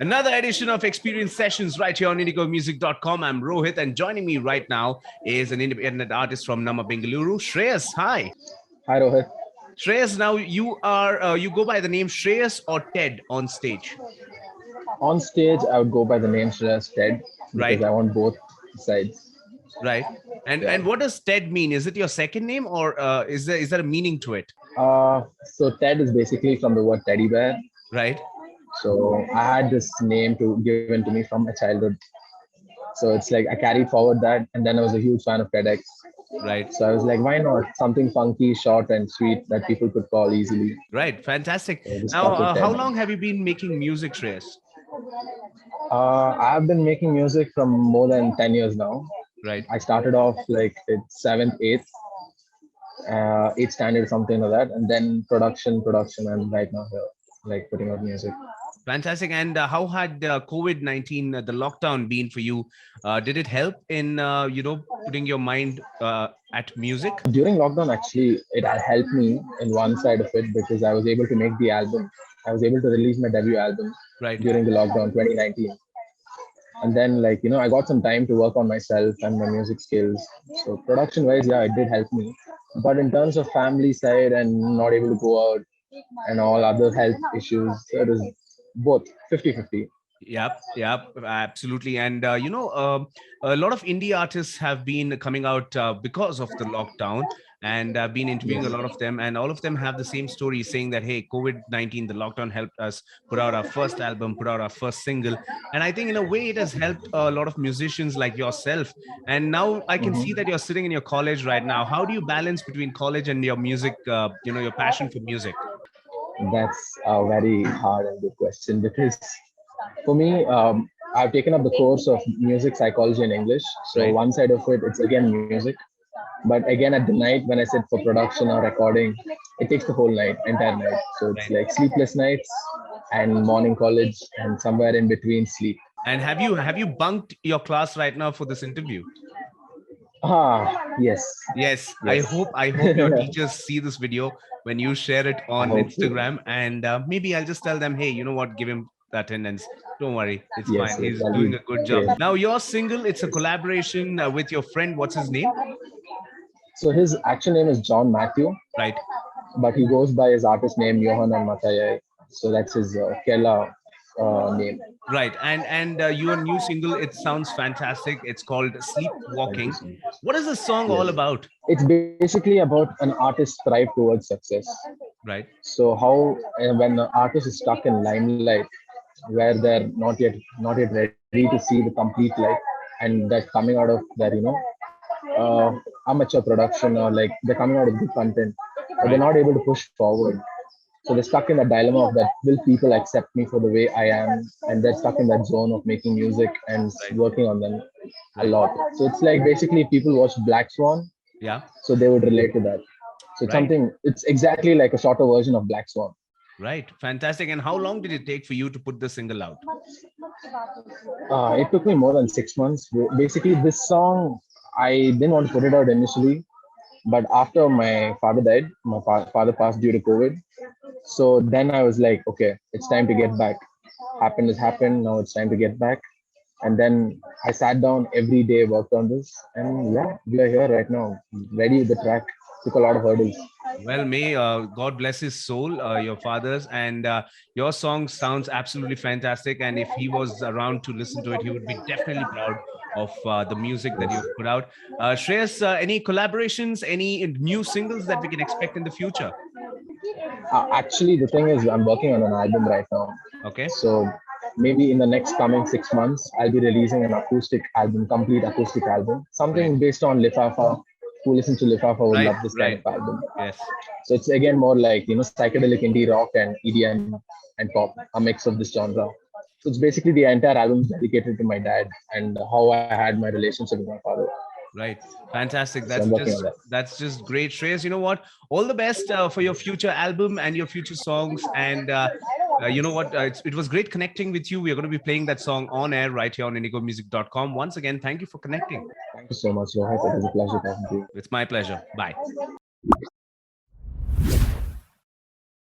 Another edition of Experience Sessions right here on indigomusic.com. I'm Rohit, and joining me right now is an independent artist from Nama Bengaluru, Shreyas. Hi. Hi Rohit. Shreyas, now you go by the name Shreyas or Ted on stage, On stage, I would go by the name Shreyas Ted because right? I want both sides. Right. Yeah. And what does Ted mean? Is it your second name, or is there a meaning to it? So Ted is basically from the word teddy bear. Right. So I had this name given to me from my childhood. So it's like I carried forward that, and then I was a huge fan of TEDx. Right. So I was like, why not something funky, short, and sweet that people could call easily? Right. Fantastic. So just Now, stuck with how Ted. long have you been making music, Shreyas? I've been making music from more than 10 years now. Right. I started off like it's seventh, eighth standard, something like that, and then production, and right now here, like putting out music. Fantastic. And how had COVID-19, the lockdown, been for you? Did it help in putting your mind at music? During lockdown, actually, it had helped me in one side of it because I was able to make the album. I was able to release my debut album Right. during the lockdown 2019. And then, like, I got some time to work on myself and my music skills. So, production wise, yeah, it did help me. But in terms of family side and not able to go out and all other health issues, it was both 50-50. Yep, absolutely. And a lot of indie artists have been coming out because of the lockdown, and I've been interviewing a Yes. lot of them, and all of them have the same story, saying that hey, COVID-19, the lockdown helped us put out our first album, put out our first single, and I think in a way it has helped a lot of musicians like yourself. And now I can see that Mhm. you're sitting in your college right now. How do you balance between college and your music? Your passion for music. That's a very hard and good question because for me, I've taken up the course of music psychology and English. So Right, one side of it, it's again music. But again, at the night when I sit for production or recording, it takes the whole night, entire night. So it's right. like sleepless nights and morning college and somewhere in between sleep. And have you bunked your class right now for this interview? Yes, Yes, I yes. hope I hope your teachers see this video when you share it I on hope so. Instagram, and maybe I'll just tell them, hey, you know what, give him the attendance. Don't worry, it's Yes, fine. yes, He's that'll doing be a good job. great. Now, your single, it's a collaboration with your friend. What's his name? So his actual name is John Matthew, Right, but he goes by his artist name Yohanan Mathai. So that's his Kerala name. right. And your new single, it sounds fantastic. It's called Thank you Sleepwalking. so much. What is the song all Yes. about? It's basically about an artist thrive towards success. Right, So how when the artist is stuck in limelight, where they're not yet ready to see the complete light, and they're coming out of their amateur production or like they're coming out of good content, but they're right, not able to push forward. So they're stuck in that dilemma of that will people accept me for the way I am, and they're stuck in that zone of making music and right, working on them a right. lot. So it's like basically if people watch Black Swan, Yeah, so they would relate to that. So it's right, something. It's exactly like a shorter version of Black Swan. right. Fantastic. And how long did it take for you to put the single out? It took me more than 6 months. Basically, this song I didn't want to put it out initially, but after my father died, my father passed due to COVID. So then I was like, okay, it's time to get back. Happened has happened. Now it's time to get back. And then I sat down every day, worked on this, and yeah, we are here right now, ready with the track. Took a lot of hurdles. Well, may God bless his soul, your father's, and your song sounds absolutely fantastic. And if he was around to listen to it, he would be definitely proud of the music that Yes. you've put out. Shreyas, any collaborations, any new singles that we can expect in the future? Actually, the thing is, I'm working on an album right now. Okay, So maybe in the next coming 6 months, I'll be releasing an acoustic album, complete acoustic album, right, something based on Lifafa. Who listens to Lifafa would right, love this kind right. of album. Yes. So it's again more like psychedelic indie rock and EDM and pop, a mix of this genre. So it's basically the entire album is dedicated to my dad and how I had my relationship with my father. Right. Fantastic. So I'm working on that. That's just great, Shreyas. You know what? All the best for your future album and your future songs. And you know what? It was great connecting with you. We are going to be playing that song on air right here on indigomusic.com. Once again, thank you for connecting. Thank you so much, Rohit. It was a pleasure talking to you. It's my pleasure. Bye.